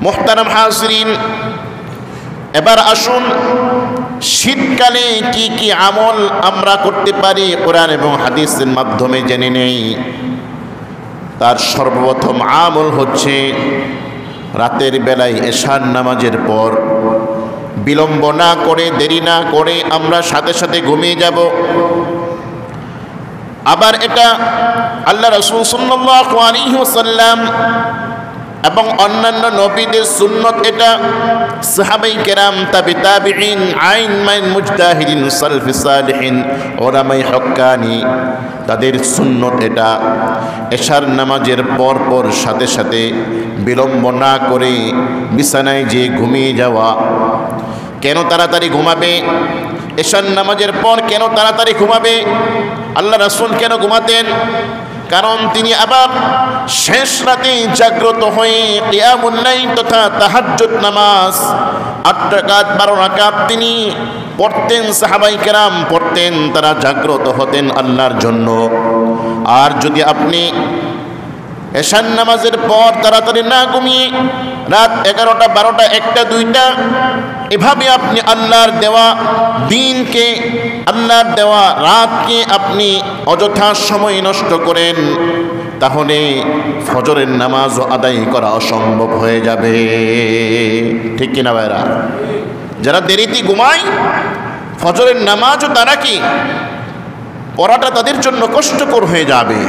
মুহতারাম হাজিরিন, এবার আসুন শীতকালে কি কি আমল আমরা করতে পারি কোরআন এবং হাদিসের মাধ্যমে জেনে নেই। তার সর্বপ্রথম আমল হচ্ছে রাতের বেলায় এশার নামাজের পর বিলম্ব না করে, দেরি না করে আমরা সাথে সাথে ঘুমিয়ে যাব। আবার এটা আল্লাহ রাসূল সাল্লাল্লাহু আলাইহি ওয়াসাল্লাম এবং অন্যান্য নবীদের সুন্নত, এটা সাহাবায়ে কেরাম, তাবিঈন, আইন মাইন মুজতাহিদিন, সালফি সালিহিন, উলামায়ে হক্কানি, তাদের সুন্নত এটা এশার নামাজের পর পর সাথে সাথে বিলম্ব না করে বিছানায় যে ঘুমিয়ে যাওয়া। কেন তাড়াতাড়ি ঘুমাবে? এশার নামাজের পর কেন তাড়াতাড়ি ঘুমাবে? আল্লাহ রাসূল কেন ঘুমাতেন? কারণ তিনি আবার শেষ রাতে জাগ্রত হয়ে কিয়ামুল লাইল তথা তাহাজ্জুদ নামাজ 8 রাকাত 12 রাকাত তিনি পড়তেন, সাহাবায়ে কেরাম পড়তেন, তারা জাগ্রত হতেন আল্লাহর জন্য। আর যদি আপনি এশার নামাজের পর তাড়াতাড়ি না ঘুমিয়ে রাত 11টা 12টা 1টা 2টা এভাবে আপনি আল্লাহর দেওয়া দিনকে, আল্লাহর দেওয়া রাতকে আপনি অযথা সময় নষ্ট করেন, তাহলে ফজরের নামাজও আদায় করা অসম্ভব হয়ে যাবে। ঠিক কিনা ভাইরা? যারা দেরিতে ঘুমায় ফজরের নামাজও তারা কি পড়াটা তাদের জন্য কষ্টকর হয়ে যাবে।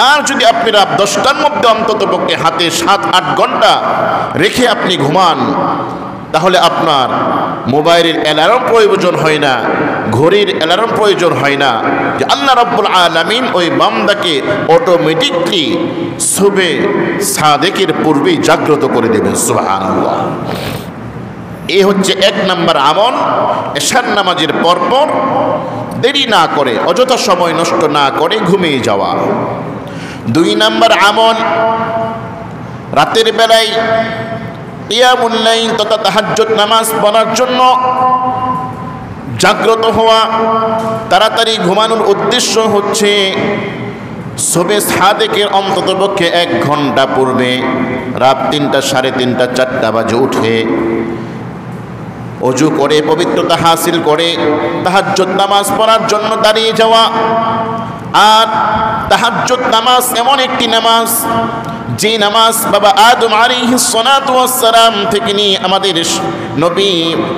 আর যদি আপনি রাত 10টার মধ্যে অন্তত পক্ষে হাতে 7-8 ঘন্টা রেখে আপনি ঘুমান, তাহলে আপনার মোবাইলের অ্যালার্ম প্রয়োজন হয় না, ঘড়ির অ্যালার্ম প্রয়োজন হয় না, যে আল্লাহ রাব্বুল আলামিন ওই বান্দাকে অটোমেটিকলি সুবহে সাদেকের পূর্বেই জাগ্রত করে দেবেন। সুবহানাল্লাহ। এই হচ্ছে 1 নম্বর আমল, এশার নামাজের পরপর দেরি না করে, অযথা সময় নষ্ট না করে ঘুমিয়ে যাওয়া। 2 নম্বর আমল, রাতের বেলায় কিয়ামুল লাইল তথা তাহাজ্জুদ নামাজ পড়ার জন্য জাগ্রত হওয়া। তাড়াতাড়ি ঘুমানোর উদ্দেশ্য হচ্ছে সুবহে সাদেকের অন্ততপক্ষে 1 ঘন্টা পূর্বে, রাত 3টা 3:30 4টা বাজে উঠে ওযু করে পবিত্রতা হাসিল করে তাহাজ্জুদ নামাজ পড়ার জন্য দাঁড়িয়ে যাওয়া। আর তাহাজ্জুদ নামাজ এমন একটি নামাজ, যে নামাজ বাবা আদম আলাইহিস সালাতু ওয়াস সালাম থেকে নিয়ে আমাদের নবী,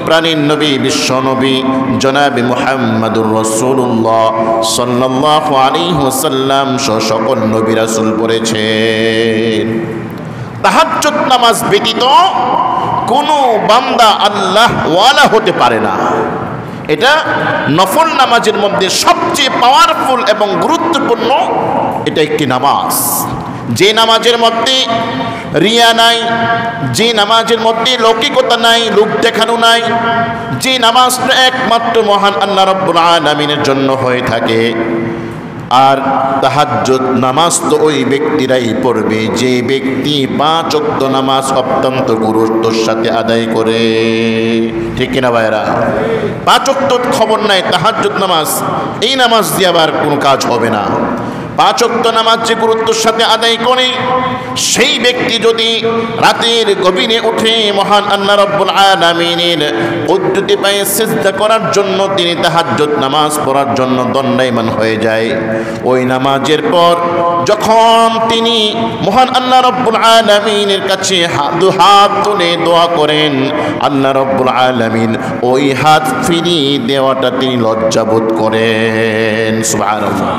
প্রাণীর নবী, বিশ্ব নবী জনাবে মুহাম্মদুর রাসূলুল্লাহ সাল্লাল্লাহু আলাইহি ওয়াসাল্লাম সহ সকল নবী রাসূল পড়েছেন। তাহাজ্জুদ নামাজ ব্যতীত কোনো বান্দা আল্লাহ ওয়ালা হতে পারে না। এটা নফল নামাজের মধ্যে সবচেয়ে পাওয়ারফুল এবং গুরুত্বপূর্ণ এটা একটি নামাজ, যে নামাজের মধ্যে রিয়া নাই, যে নামাজের মধ্যে লৌকিকতা নাই, লোক দেখানো নাই, যে নামাজটা একমাত্র মহান আল্লাহ রাব্বুল আলামিনের জন্য হয়ে থাকে। আর তাহাজ্জুদ নামাজ তো ওই ব্যক্তিরাই পড়বে যে ব্যক্তি 5 ওয়াক্ত নামাজ অত্যন্ত গুরুত্বের সাথে আদায় করে। ঠিক কিনা ভাইরা? 5 ওয়াক্ত খবর নাই, তাহাজ্জুদ নামাজ, এই নামাজ দিয়ে আবার কোনো কাজ হবে না। 5 ওয়াক্ত নামাজ যে গুরুত্বের সাথে আদায় করে, সেই ব্যক্তি যদি রাতের গভীরে উঠে মহান আল্লাহ রাব্বুল আলামিনের কুদরতি পায়ে সিজদা করার জন্য, তিনি তাহাজ্জুদ নামাজ পড়ার জন্য দণ্ডায়মান হয়ে যায়, ওই নামাজের পর যখন তিনি মহান আল্লাহ রাব্বুল আলামিনের কাছে হাত তুলে দোয়া করেন, আল্লাহ রাব্বুল আলামিন ওই হাত ফিরিয়ে দেওয়াটা তিনি লজ্জাবোধ করেন। সুবহানাল্লাহ।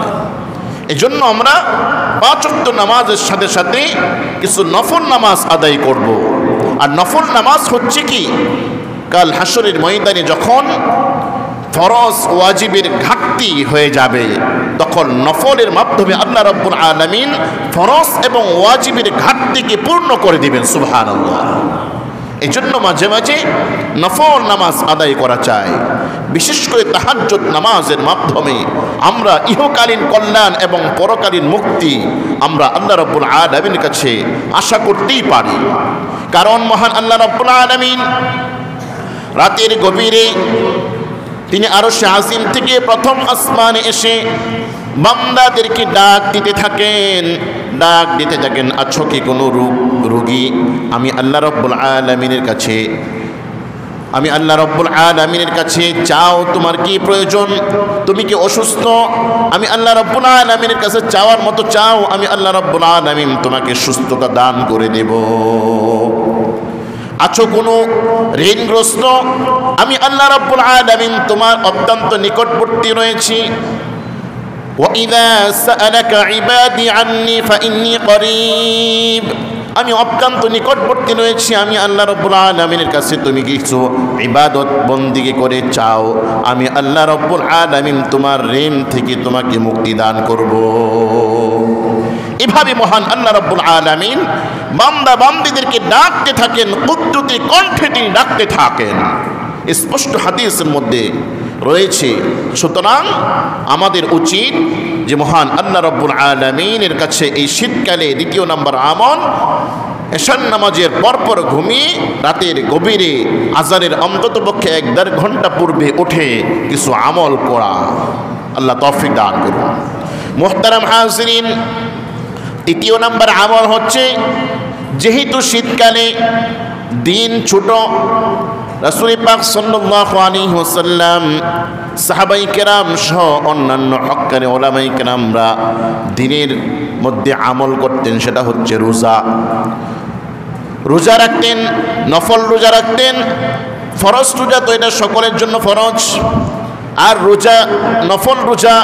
এজন্য আমরা 5 ওয়াক্ত নামাজের সাথে সাথে কিছু নফল নামাজ আদায় করব। আর নফল নামাজ হচ্ছে কি, কাল হাসরের ময়দানে যখন ফরজ ওয়াজিবের ঘাটতি হয়ে যাবে, তখন নফলের মাধ্যমে আল্লাহ রাব্বুল আলামিন ফরজ এবং ওয়াজিবের ঘাটতিকে পূর্ণ করে দিবেন। সুবহানাল্লাহ। এই জন্য মাঝে মাঝে নফল নামাজ আদায় করা চাই। বিশেষ করে তাহাজ্জুদ নামাজের মাধ্যমে আমরা ইহকালীন কল্যাণ এবং পরকালীন মুক্তি আমরা আল্লাহ রাব্বুল আলামিনের কাছে আশা করতেই পারি। কারণ মহান আল্লাহ রাব্বুল আলামিন রাতের গভীরে তিনি আরশে আজিম থেকে প্রথম আসমানে এসে বান্দাদেরকে ডাক দিতে থাকেন, ডাক দিতে থাকেন, আছো কি কোনো রোগী? আমি আল্লাহ রব্বুল আলামিনের কাছে চাও, তোমার কি প্রয়োজন? তুমি কি অসুস্থ? আমি আল্লাহ রব্বুল আলামিনের কাছে চাওয়ার মতো চাও, আমি আল্লাহ রব্বুল আলামিন তোমাকে সুস্থতা দান করে দেব। আছো কোনো ঋণগ্রস্ত? আমি আল্লাহ রব্বুল আলামিন তোমার অত্যন্ত নিকটবর্তী রয়েছি। وَإِذَا سَأَلَكَ عِبَادِي عَنِّي فَإِنِّي قَرِيبٌ, আমি অত্যন্ত নিকটবর্তী রয়েছি। আমি আল্লাহ রব্বুল আলামিনের কাছে তুমি কিছু ইবাদত বন্দিগি করে চাও, আমি আল্লাহ রব্বুল আলামিন তোমার ঋণ থেকে তোমাকে মুক্তি দান করব। এভাবে মহান আল্লাহ রব্বুল আলামিন বান্দা বান্দীদেরকে ডাকতে থাকেন, কুদরতি কণ্ঠে তিনি ডাকতে থাকেন। স্পষ্ট হাদিসের মধ্যে রয়েছে। সুতরাং আমাদের উচিত যে মহান আল্লাহ রব্বুল আলামিনের কাছে এই শীতকালে দ্বিতীয় নম্বর আমল, এশার নামাজের পরপর ঘুমিয়ে রাতের গভীরে আজানের অন্ততপক্ষে 1-1.5 ঘন্টা পূর্বে উঠে কিছু আমল করা। আল্লাহ তৌফিক দান করুন। মুহতারাম হাজিরিন, তৃতীয় নম্বর আমল হচ্ছে, যেহেতু শীতকালে দিন ছোট, রাসূল পাক সাল্লাল্লাহু আলাইহি ওয়াসাল্লাম, সাহাবায়ে কেরাম সহ অন্যান্য হক্কানি উলামায়ে কেরামরা দিনের মধ্যে আমল করতেন, সেটা হচ্ছে রোজা রাখতেন, নফল রোজা রাখতেন। ফরজ রোজা তো এটা সকলের জন্য ফরজ, আর নফল রোজা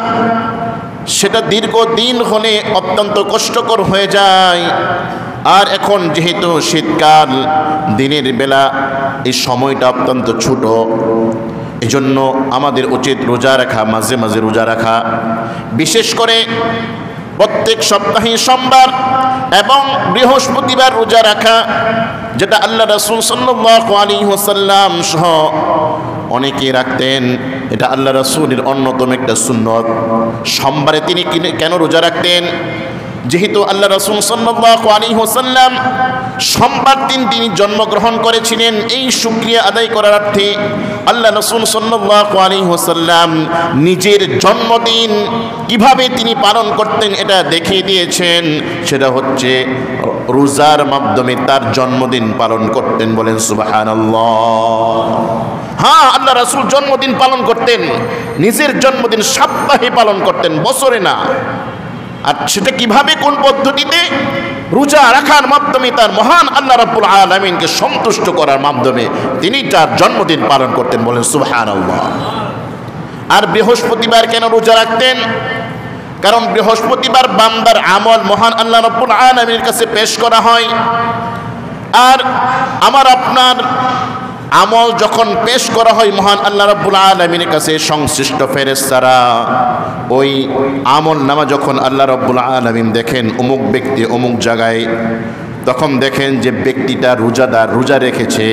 সেটা দীর্ঘদিন হলে অত্যন্ত কষ্টকর হয়ে যায়। আর এখন যেহেতু শীতকাল, দিনের বেলা এই সময়টা অত্যন্ত ছোট, এজন্য আমাদের উচিত রোজা রাখা, মাঝে মাঝে রোজা রাখা। বিশেষ করে প্রত্যেক সপ্তাহে সোমবার এবং বৃহস্পতিবার রোজা রাখা, যেটা আল্লাহ রাসূল সাল্লাল্লাহু আলাইহি ওয়াসাল্লাম সহ অনেকে রাখতেন। এটা আল্লাহ রাসূলের অন্যতম একটা সুন্নত। সোমবারে তিনি কেন রোজা রাখতেন? যেহেতু আল্লাহ রাসূল সাল্লাল্লাহু আলাইহি ওয়াসাল্লাম সোমবার দিন তিনি জন্মগ্রহণ করেছিলেন, এই শুকরিয়া আদায় করার অর্থে আল্লাহ রাসূল সাল্লাল্লাহু আলাইহি ওয়াসাল্লাম নিজের জন্মদিন কিভাবে তিনি পালন করতেন এটা দেখিয়ে দিয়েছেন। সেটা হচ্ছে রোজার মাধ্যমে তার জন্মদিন পালন করতেন। বলেন সুবহানাল্লাহ। হ্যাঁ, আল্লাহ রাসূল জন্মদিন পালন করতেন, নিজের জন্মদিন সপ্তাহে পালন করতেন, বছরে না। আর সেটা কিভাবে, কোন পদ্ধতিতে? রোজা রাখার মাধ্যমে, তার মহান আল্লাহ রাব্বুল আলামিনকে সন্তুষ্ট করার মাধ্যমে তিনি তার জন্মদিন পালন করতেন। বলেন সুবহানাল্লাহ। আর বৃহস্পতিবার কেন রোজা রাখতেন? কারণ বৃহস্পতিবার বান্দার আমল মহান আল্লাহ রাব্বুল আলামিনের কাছে পেশ করা হয়। আর আমার আপনার আমল যখন পেশ করা হয় মহান আল্লাহ রাব্বুল আলামিনের কাছে, সংশ্লিষ্ট ফেরেশতারা ওই আমল নামা যখন আল্লাহ রাব্বুল আলামিন দেখেন অমুক ব্যক্তি অমুক জায়গায়, তখন দেখেন যে ব্যক্তিটা রোজাদার, রোজা রেখেছে,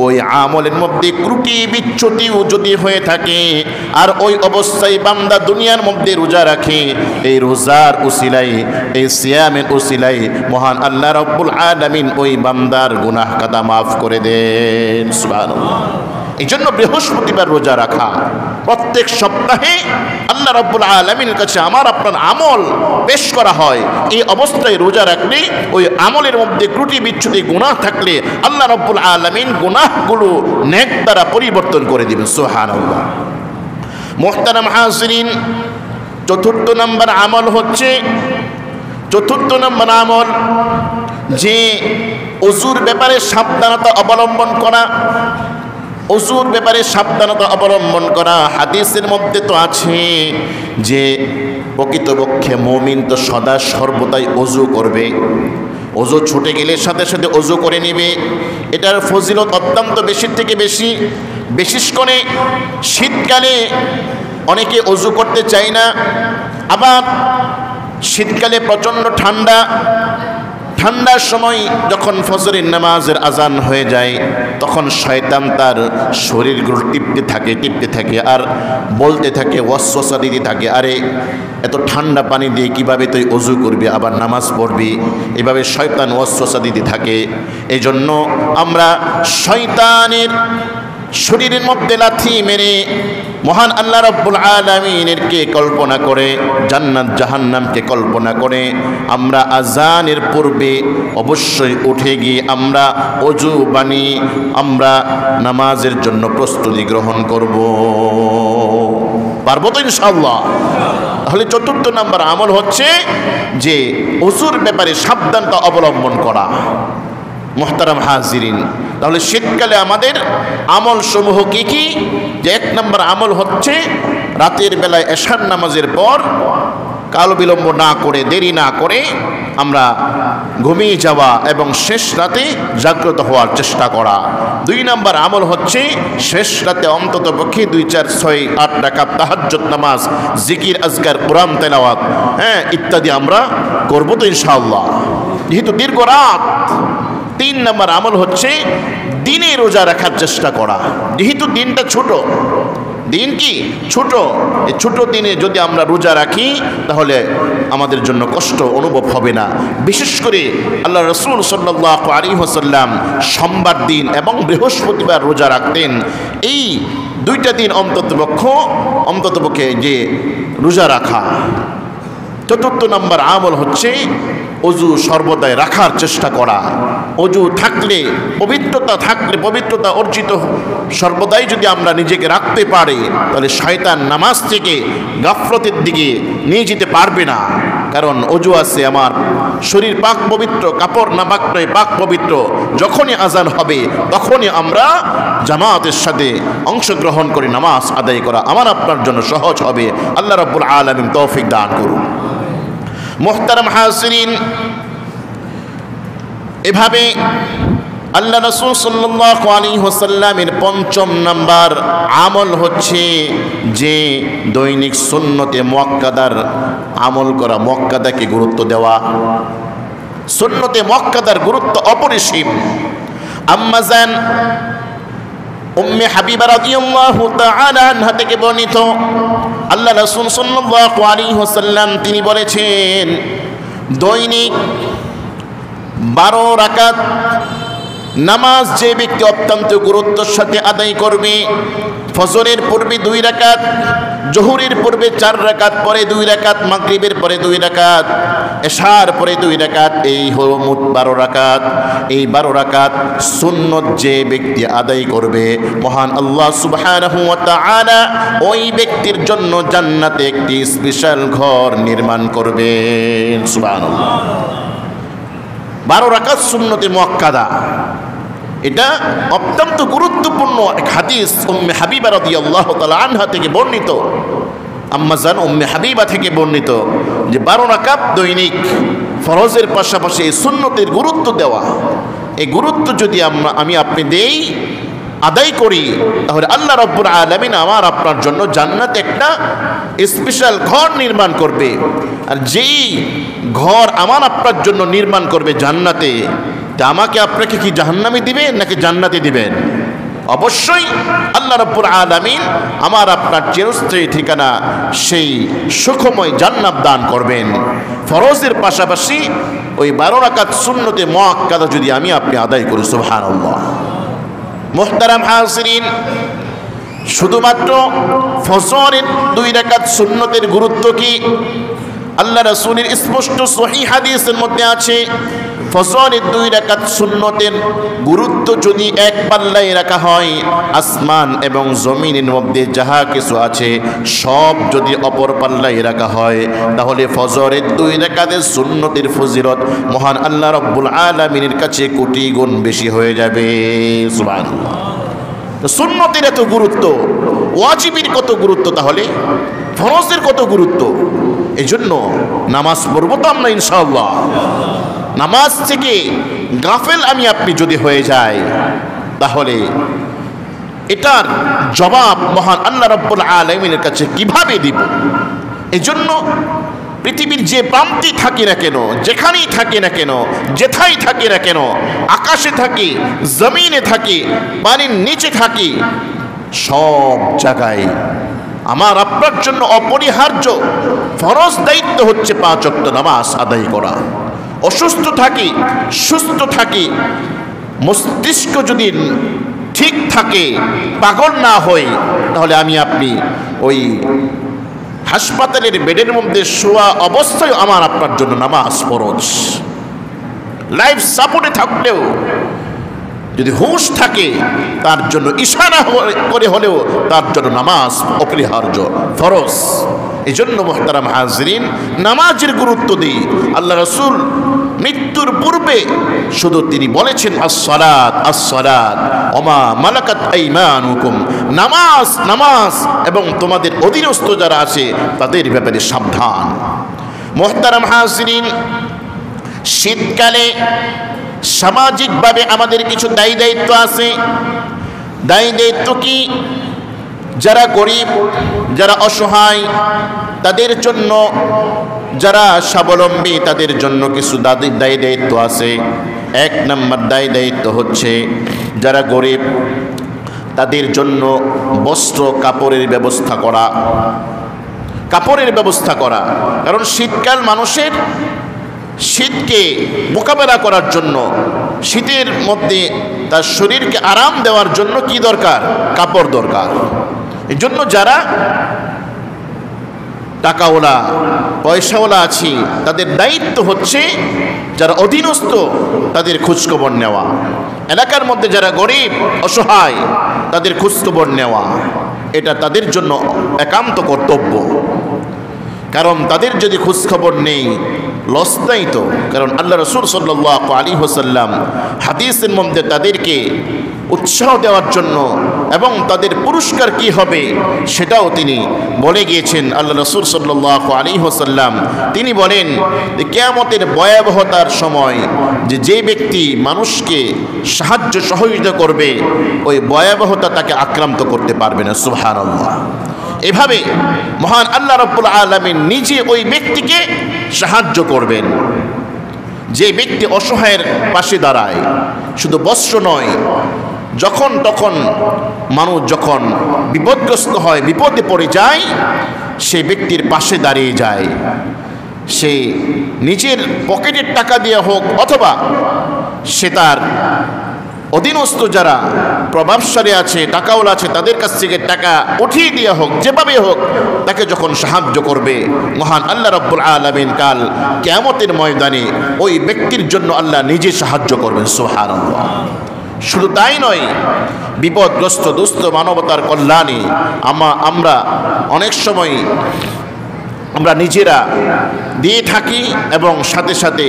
ওই আমলের মধ্যে ত্রুটি বিচ্যুতিও যদি হয়ে থাকে, আর ওই অবস্থায় বান্দা দুনিয়ার মধ্যে রোজা রাখে, এই রোজার উসিলাই, এই সিয়ামের উসিলাই মহান আল্লাহ রাব্বুল আলামিন ওই বান্দার গুনাহ খাতা মাফ করে দেন। সুবহানাল্লাহ। এই জন্য বৃহস্পতিবার রোজা রাখা, প্রত্যেক সপ্তাহে আল্লাহ রাব্বুল আলামিনের কাছে আমার আপনার আমল পেশ করা হয়। এই অবস্থায় রোজা রাখলে ওই আমলের মধ্যে ত্রুটি বিচ্যুতি গুনাহ থাকলে আল্লাহ রাব্বুল আলামিন গুনাহগুলো নেক দ্বারা পরিবর্তন করে দিবেন। সুবহানাল্লাহ। মুহতারাম হাজিরিন, চতুর্থ নম্বর আমল হচ্ছে, যে ওযুর ব্যাপারে সাবধানতা অবলম্বন করা। ওযুর ব্যাপারে সাবধানতা অবলম্বন করা। হাদিসের মধ্যে তো আছে যে প্রকৃতপক্ষে মুমিন তো সদা সর্বদাই ওযু করবে, ওযু ছুটে গেলে সাথে সাথে ওযু করে নেবে। এটার ফজিলত অত্যন্ত বেশির থেকে বেশি। বিশেষ করে শীতকালে অনেকে ওযু করতে চায় না, আবার শীতকালে প্রচণ্ড ঠান্ডার সময় যখন ফজরের নামাজের আজান হয়ে যায়, তখন শয়তান তার শরীরগুলো টিপতে থাকে আর বলতে থাকে, ওয়াসওয়াসা দিতে থাকে, আরে এত ঠান্ডা পানি দিয়ে কিভাবে তুই ওযু করবি আবার নামাজ পড়বি, এভাবে শয়তান ওয়াসওয়াসা দিতে থাকে। এই জন্য আমরা শয়তানের শরীরের মধ্যে লাথি মেরে মহান আল্লাহ রাব্বুল আলামিনকে কল্পনা করে, জান্নাত জাহান্নামকে কল্পনা করে আমরা আজানের পূর্বে অবশ্যই উঠে গিয়ে আমরা ওযু বানিয়ে আমরা নামাজের জন্য প্রস্তুতি গ্রহণ করব। পারবো তো ইনশাআল্লাহ? তাহলে চতুর্থ নাম্বার আমল হচ্ছে যে ওযুর ব্যাপারে সাবধানতা অবলম্বন করা। মুহতারাম হাজিরিন, তাহলে শীতকালে আমাদের আমল সমূহ কি কি? যে এক নম্বর আমল হচ্ছে রাতের বেলায় এশার নামাজের পর কাল বিলম্ব না করে, দেরি না করে আমরা ঘুমিয়ে যাওয়া এবং শেষ রাতে জাগ্রত হওয়ার চেষ্টা করা। 2 নম্বর আমল হচ্ছে শেষ রাতে অন্তত পক্ষে 2, 4, 6, 8 রাকাত তাহাজ্জুদ নামাজ, জিকির, আজকার, কোরআন তেলাওয়াত ইত্যাদি আমরা করব তো ইনশাআল্লাহ, যেহেতু দীর্ঘ রাত। 3 নম্বর আমল হচ্ছে দিনে রোজা রাখার চেষ্টা করা, যেহেতু দিনটা ছোট। দিন কি ছোট, এই ছোট দিনে যদি আমরা রোজা রাখি তাহলে আমাদের জন্য কষ্ট অনুভব হবে না। বিশেষ করে আল্লাহ রাসূল সাল্লাল্লাহু আলাইহি ওয়াসাল্লাম সোমবার দিন এবং বৃহস্পতিবার রোজা রাখতেন। এই 2টা দিন অন্ততপক্ষে যে রোজা রাখা। 4 নম্বর আমল হচ্ছে অজু সর্বদাই রাখার চেষ্টা করা। অজু থাকলে, পবিত্রতা অর্জিত সর্বদাই যদি আমরা নিজেকে রাখতে পারি তাহলে শয়তান নামাজ থেকে গাফলতের দিকে নিয়ে যেতে পারবে না। কারণ অজু আছে আমার শরীর পাক পবিত্র, কাপড় না পাক নয়, পাক পবিত্র। যখনই আজান হবে তখনই আমরা জামাতের সাথে অংশগ্রহণ করে নামাজ আদায় করা আমার আপনার জন্য সহজ হবে। আল্লাহ রাব্বুল আলামিন তৌফিক দান করুন। মুহতারাম হাজিরিন, এভাবে আল্লাহ রাসূল সাল্লাল্লাহু আলাইহি ওয়াসাল্লামের 5ম নাম্বার আমল হচ্ছে যে দৈনিক সুন্নতে মুআক্কাদার আমল করা, মুআক্কাদাকে গুরুত্ব দেওয়া। সুন্নতে মুআক্কাদার গুরুত্ব অপরিসীম। আম্মা জান উম্মে হাবিবা রাদিয়াল্লাহু তাআলা আনহা থেকে বর্ণিত আল্লাহ রাসূল সাল্লাল্লাহু আলাইহি ওয়াসাল্লাম তিনি বলেছেন, দৈনিক 12 রাকাত নামাজ যে ব্যক্তি অত্যন্ত গুরুত্বের সাথে আদায় করবে, ফজরের পূর্বে 2 রাকাত, জোহরের পূর্বে 4 রাকাত, পরে 2 রাকাত, মাগরিবের পরে 2 রাকাত, এশার পরে 2 রাকাত, এই হলো মোট 12 রাকাত। এই 12 রাকাত সুন্নত যে ব্যক্তি আদায় করবে, মহান আল্লাহ সুবহানাহু ওয়া তাআলা ওই ব্যক্তির জন্য জান্নাতে একটি স্পেশাল ঘর নির্মাণ করবেন। সুবহানাল্লাহ। 12 রাকাত সুন্নতে মুআক্কাদা, এটা অত্যন্ত গুরুত্বপূর্ণ এক হাদিস উম্মে হাবিবা রাদিয়াল্লাহু তাআলা আনহা থেকে বর্ণিত। আম্মা জান উম্মে হাবিবা থেকে বর্ণিত যে 12 রাকাত দৈনিক ফরজের পাশাপাশি এই সুন্নতের গুরুত্ব দেওয়া, এই গুরুত্ব যদি আমি আপনি দেই, আদায় করি, তাহলে আল্লাহ রাব্বুল আলামিন আমার আপনার জন্য জান্নাতে একটা স্পেশাল ঘর নির্মাণ করবে। আর যেই ঘর আমার আপনার জন্য নির্মাণ করবে জান্নাতে, তা আমাকে আপনাকে কি জাহান্নামে দিবেন নাকি জান্নাতে দিবেন? অবশ্যই আল্লাহ রাব্বুল আলামিন আমার আপনার চিরস্থায়ী ঠিকানা সেই সুখময় জান্নাত দান করবেন। ফরজের পাশাপাশি ওই 12 রাকাত সুন্নতে মুআক্কাদা যদি আমি আপনি আদায় করি, সুবহানাল্লাহ। মুহতারাম হাজিরিন, শুধুমাত্র ফজরের 2 রাকাত সুন্নতের গুরুত্ব কি? আল্লাহ রাসূলের স্পষ্ট সহিহ হাদিসের মধ্যে আছে, ফজরের 2 রাকাত সুন্নতের গুরুত্ব যদি এক পাল্লায় রাখা হয়, আসমান এবং জমিনের মধ্যে যাহা কিছু আছে সব যদি অপর পাল্লায় রাখা হয়, তাহলে ফজরের 2 রাকাতের সুন্নতের ফজিলত মহান আল্লাহ রাব্বুল আলামিনের কাছে কোটি গুণ বেশি হয়ে যাবে। সুবহানাল্লাহ। সুন্নতের এত গুরুত্ব, ওয়াজিবের কত গুরুত্ব, তাহলে ফরজের কত গুরুত্ব। এই জন্য নামাজ পড়বো তো আমরা ইনশাআল্লাহ। নামাজ থেকে গাফেল আমি আপনি যদি হয়ে যাই, তাহলে এটার জবাব মহান আল্লাহ রাব্বুল আলামিনের কাছে কিভাবে দিব? এজন্য পৃথিবীর যে প্রান্তে থাকি না কেন, যেখানেই থাকি না কেন, যেথায় থাকি না কেন, আকাশে থাকি, জমিনে থাকি, পানির নিচে থাকি, সব জায়গায় আমার আপনার জন্য অপরিহার্য ফরজ দায়িত্ব হচ্ছে 5 ওয়াক্ত নামাজ আদায় করা। অসুস্থ থাকি, সুস্থ থাকি, মস্তিষ্ক যদি ঠিক থাকে, পাগল না হই, তাহলে আমি আপনি ওই হাসপাতালের বেডের মধ্যে শোয়া অবস্থায় আমার আপনার জন্য নামাজ ফরজ। লাইফ সাপোর্টে থাকলেও যদি হুঁশ থাকে তার জন্য ইশারা করে হলেও তার জন্য নামাজ অপরিহার্য, ফরজ। এই জন্য মুহতারাম হাজরিন, নামাজের গুরুত্ব দিই। আল্লাহ রাসূল মৃত্যুর পূর্বে শুধু তিনি বলেছেন আস-সালাত আস-সালাত ওমা মালাকাত আইমানুকুম, নামাজ নামাজ, এবং তোমাদের অধীনস্থ যারা আছে তাদের ব্যাপারে সাবধান। মুহতারাম হাজরিন, শীতকালে সামাজিকভাবে আমাদের কিছু দায়ী দায়িত্ব আছে। দায়ী দায়িত্ব কি? যারা গরিব, যারা অসহায় তাদের জন্য, যারা স্বাবলম্বী তাদের জন্য কিছু দায়ী দায়িত্ব আছে। এক নম্বর দায়ী দায়িত্ব হচ্ছে যারা গরিব তাদের জন্য বস্ত্র কাপড়ের ব্যবস্থা করা, কাপড়ের ব্যবস্থা করা। কারণ শীতকাল মানুষের শীতকে মোকাবেলা করার জন্য, শীতের মধ্যে তার শরীরকে আরাম দেওয়ার জন্য কি দরকার? কাপড় দরকার। এই জন্য যারা টাকাওয়ালা পয়সাওয়ালা আছি তাদের দায়িত্ব হচ্ছে যারা অধীনস্থ তাদের খোঁজখবর নেওয়া, এলাকার মধ্যে যারা গরিব অসহায় তাদের খোঁজখবর নেওয়া, এটা তাদের জন্য একান্ত কর্তব্য। কারণ তাদের যদি খোঁজখবর নেই লস নাই তো। কারণ আল্লাহ রাসূল সাল্লাল্লাহু আলাইহি ওয়াসাল্লাম হাদিসের মধ্যে তাদেরকে উৎসাহ দেওয়ার জন্য এবং তাদের পুরস্কার কি হবে সেটাও তিনি বলে গিয়েছেন। আল্লাহ রাসূল সাল্লাল্লাহু আলাইহি ওয়াসাল্লাম তিনি বলেন যে কিয়ামতের ভয়াবহতার সময় যে ব্যক্তি মানুষকে সাহায্য সহযোগিতা করবে ওই ভয়াবহতা তাকে আক্রান্ত করতে পারবে না। সুবহানাল্লাহ। এভাবে মহান আল্লাহ রাব্বুল আলামিন নিজে ওই ব্যক্তিকে সাহায্য করবেন যে ব্যক্তি অসহায়ের পাশে দাঁড়ায়। শুধু বস্ত্র নয়, যখন তখন মানুষ যখন বিপদগ্রস্ত হয়, বিপদে পড়ে যায়, সেই ব্যক্তির পাশে দাঁড়িয়ে যায়। সে নিজের পকেটের টাকা দিয়ে হোক অথবা সে তার অধীনস্থ যারা প্রভাবশালী আছে, টাকাওয়ালা আছে, তাদের কাছ থেকে টাকা উঠিয়ে দেওয়া হোক, যেভাবে হোক তাকে যখন সাহায্য করবে মহান আল্লাহ রাব্বুল আলামিন কাল কিয়ামতের ময়দানে ওই ব্যক্তির জন্য আল্লাহ নিজে সাহায্য করবেন। সুবহানাল্লাহ। শুধু তাই নয়, বিপদগ্রস্ত দুস্থ মানবতার কল্যাণে আমরা অনেক সময় আমরা নিজেরা দিয়ে থাকি এবং সাথে সাথে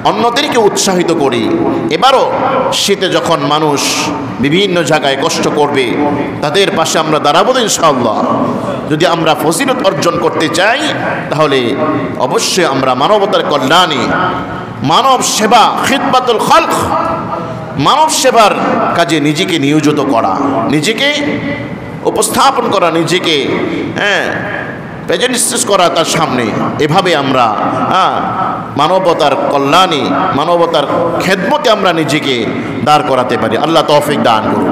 অন্যদেরকে উৎসাহিত করি। এবারও শীতে যখন মানুষ বিভিন্ন জায়গায় কষ্ট করবে তাদের পাশে আমরা দাঁড়াবো ইনশাআল্লাহ। যদি আমরা ফজিলত অর্জন করতে চাই তাহলে অবশ্যই আমরা মানবতার কল্যাণে, মানব সেবা, খিদমাতুল খালক, মানব সেবার কাজে নিজেকে নিয়োজিত করা, নিজেকে উপস্থাপন করা, নিজেকে প্রেজেন্টেশন করা তার সামনে। এভাবে আমরা মানবতার কল্যাণে, মানবতার খেদমতে আমরা নিজেকে দাঁড় করাতে পারি। আল্লাহ তৌফিক দান করুন।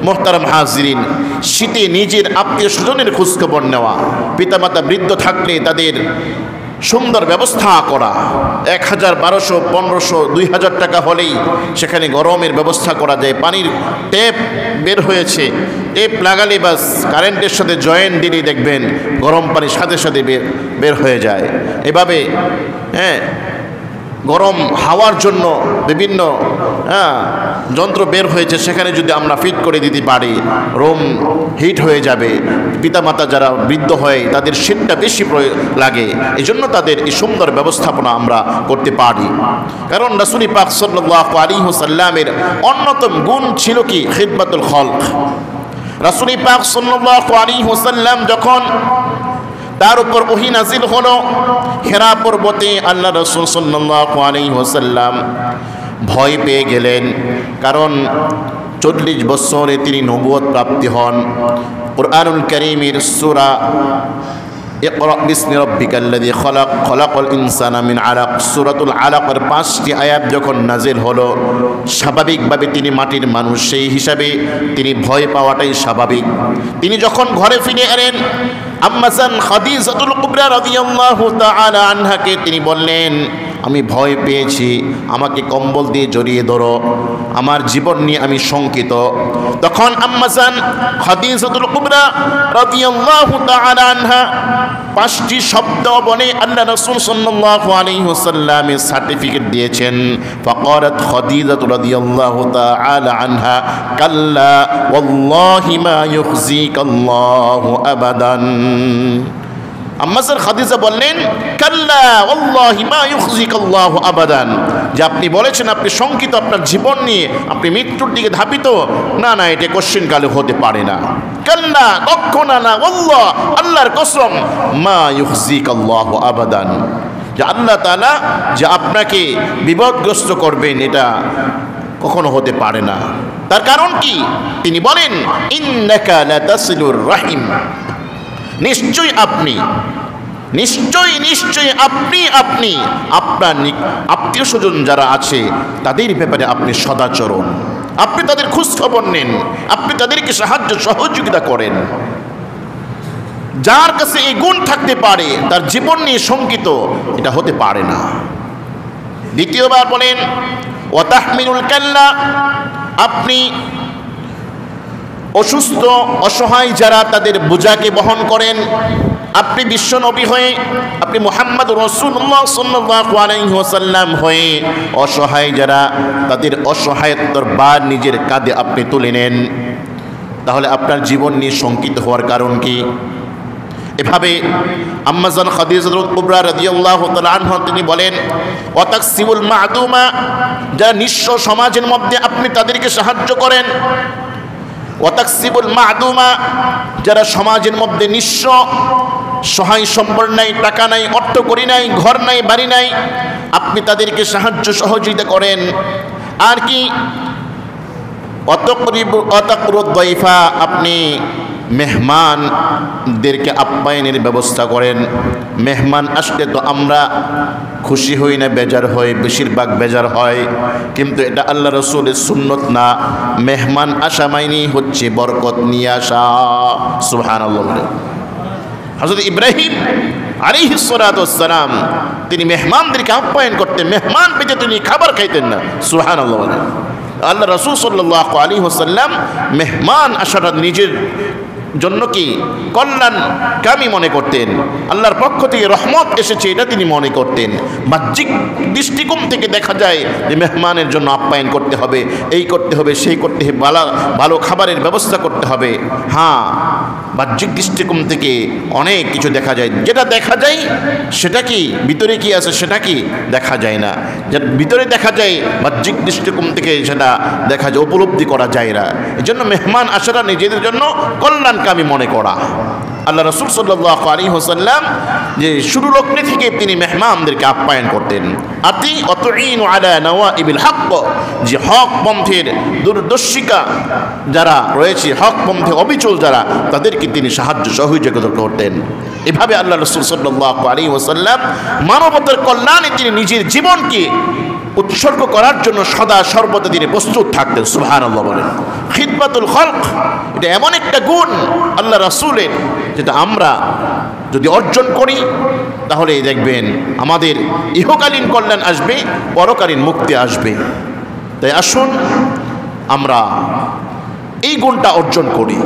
মুহতারাম হাজিরিন, শীতে নিজের আত্মীয় স্বজনের খোঁজখবর নেওয়া, পিতামাতা বৃদ্ধ থাকলে তাদের সুন্দর ব্যবস্থা করা। 1000, 1200, 1500, 2000 টাকা হলেই সেখানে গরমের ব্যবস্থা করা যায়। পানির ট্যাপ বের হয়েছে, ট্যাপ লাগালে বাস কারেন্টের সাথে জয়েন্ট দিলেই দেখবেন গরম পানির সাথে সাথে বের হয়ে যায়। এভাবে গরম হাওয়ার জন্য বিভিন্ন যন্ত্র বের হয়েছে, সেখানে যদি আমরা ফিট করে দিতে পারি রুম হিট হয়ে যাবে। পিতামাতা যারা বৃদ্ধ হয় তাদের শীতটা বেশি লাগে, এই জন্য তাদের এই সুন্দর ব্যবস্থাপনা আমরা করতে পারি। কারণ রাসূল পাক সাল্লাল্লাহু আলাইহি ওয়াসাল্লামের অন্যতম গুণ ছিল কি? খিদমাতুল খালক। রাসূল পাক সাল্লাল্লাহু আলাইহি ওয়াসাল্লাম যখন তার উপর ওহী নাজিল হলো হিরা পর্বতে, আল্লাহ রাসূল সাল্লাল্লাহু আলাইহি ওয়াসাল্লাম ভয় পেয়ে গেলেন। কারণ 40 বছরে তিনি নবুয়ত প্রাপ্তি হন। কুরআনুল কারীমের সূরা ইকরা বিসমি রাব্বিকাল্লাযী খালাক, খালাকাল ইনসানা মিন আলাক, সূরাতুল আলাকের 5টি আয়াত যখন নাজিল হলো, স্বাভাবিকভাবে তিনি মাটির মানুষ, সেই হিসাবে তিনি ভয় পাওয়াটাই স্বাভাবিক। তিনি যখন ঘরে ফিরে এলেন, আম্মা জান খাদিজাতুল কুবরা রাদিয়াল্লাহু তাআলা আনহাকে তিনি বললেন, আমি ভয় পেয়েছি, আমাকে কম্বল দিয়ে জড়িয়ে ধরো, আমার জীবন নিয়ে আমি শঙ্কিত। তখন আম্মা জান খাদিজাতুল কুবরা রাদিয়াল্লাহু তাআলা আনহা 5টি শব্দ বলে আল্লাহ রাসূল সাল্লাল্লাহু আলাইহি ওয়াসাল্লামের সার্টিফিকেট দিয়েছেন। ফাকারাত খাদিজাতু রাদিয়াল্লাহু তাআলা আনহা কাল্লা ওয়াল্লাহি মা ইউখজিকাল্লাহু আবাদান। আম্মা জান খাদিজা বললেন, কাল্লা ওয়াল্লাহি মা ইউখজিকাল্লাহু আবাদান, যে আপনি বলেছেন আপনি শঙ্কিত আপনার জীবন নিয়ে, আপনি মৃত্যুর দিকে ধাবিত, না না, এটা কোশ্চেন কালে হতে পারে না। কাল্লা, কখনো না, ওয়াল্লাহ, আল্লাহর কসম, মা ইউখজিকাল্লাহু আবাদান, যে আল্লাহ তাআলা যে আপনাকে বিপদগ্রস্ত করবেন এটা কখনো হতে পারে না। তার কারণ কি? তিনি বলেন, ইন্নাকা লাতাসিলুর রাহিম, নিশ্চয়ই আপনি আপনার আত্মীয় স্বজন যারা আছে তাদের ব্যাপারে আপনি সদাচরণ, আপনি তাদের খোঁজ খবর নেন, আপনি তাদেরকে সাহায্য সহযোগিতা করেন। যার কাছে এই গুণ থাকতে পারে তার জীবন নিয়ে শঙ্কিত এটা হতে পারে না। দ্বিতীয়বার বলেন, ওয়াতাহমিলুল কাল্লা, আপনি অসুস্থ অসহায় যারা তাদের বোঝাকে বহন করেন, আপনি বিশ্ব নবী হয়ে, আপনি মুহাম্মদ রাসূলুল্লাহ সাল্লাল্লাহু আলাইহি ওয়াসাল্লাম হয়ে অসহায় যারা তাদের অসহায়ত্বর ভার নিজের কাঁধে আপনি তুলে নেন, তাহলে আপনার জীবন নিয়ে শঙ্কিত হওয়ার কারণ কি? এভাবে আম্মা জান খাদিজাতুল কুবরা রাদিয়াল্লাহু তাআলা আনহা তিনি বলেন, ওয়াতাকসিবুল মা'দুমা, যারা নিঃস্ব সমাজের মধ্যে আপনি তাদেরকে সাহায্য করেন। ওয়াতাকসিবুল মা'দুমা, যারা সমাজের মধ্যে নিঃস্ব, সহায় সম্বল নাই, টাকা নাই, অর্থ করি নাই, ঘর নাই, বাড়ি নাই, আপনি তাদেরকে সাহায্য সহযোগিতা করেন। আর কি? অতাকরুদ দাইফা, আপনি মেহমানদেরকে আপ্যায়নের ব্যবস্থা করেন। মেহমান আসলে তো আমরা খুশি হই না, বেজার হয়, বেশিরভাগ বেজার হয়, কিন্তু এটা আল্লাহ রাসূলের সুন্নত না। মেহমান আসা মাইনেই হচ্ছে বরকত নিয়ে আসা। সুবহানাল্লাহ। হযরত ইব্রাহিম আলাইহিস সালাতু ওয়াস সালাম তিনি মেহমানদেরকে আপ্যায়ন করতেন, মেহমান পেতে তিনি খাবার খাইতেন না। সুবহানাল্লাহ। আল্লাহ রাসূল সাল্লাল্লাহু আলাইহি ওয়াসাল্লাম মেহমান আসাটা নিজের জন্য কি কল্যাণকামী মনে করতেন, আল্লাহর পক্ষ থেকে রহমত এসেছে এটা তিনি মনে করতেন। বাহ্যিক দৃষ্টিকোণ থেকে দেখা যায় যে মেহমানের জন্য আপ্যায়ন করতে হবে, এই করতে হবে, সেই করতে হবে, ভালো খাবারের ব্যবস্থা করতে হবে। হ্যাঁ, বাহ্যিক দৃষ্টিকোণ থেকে অনেক কিছু দেখা যায়, যেটা দেখা যায় সেটা কি ভিতরে কি আছে সেটা কি দেখা যায় না। যেটা ভিতরে দেখা যায় বাহ্যিক দৃষ্টিকোণ থেকে সেটা দেখা যায়, উপলব্ধি করা যায় না। এই জন্য মেহমান আসাটা নিজেদের জন্য কল্যাণকামী মনে করা। আল্লাহ রাসূল সাল্লাল্লাহু আলাইহি ওয়াসাল্লাম যে শুরু লগ্নে থেকে তিনি মেহমানদেরকে আপ্যায়ন করতেন। আতি অতুইনু আলা নওয়াইবিল হক, যে হক পন্থের দূরদর্শিকা যারা রয়েছে, হক পন্থে অবিচল যারা, তাদেরকে তিনি সাহায্য সহযোগিতা করতেন। এভাবে আল্লাহ রাসূল সাল্লাল্লাহু আলাইহি ওয়াসাল্লাম মানবতার কল্যাণে তিনি নিজের জীবনকে উৎসর্গ করার জন্য সদা সর্বদা তিনি প্রস্তুত থাকতেন। সুবহানাল্লাহ বলেন। খিদমাতুল খালক, এটা এমন একটা গুণ আল্লাহ রাসূলের, যেটা আমরা যদি অর্জন করি তাহলে দেখবেন আমাদের ইহকালীন কল্যাণ আসবে, পরকালীন মুক্তি আসবে। তাই আসুন আমরা এই গুণটা অর্জন করি।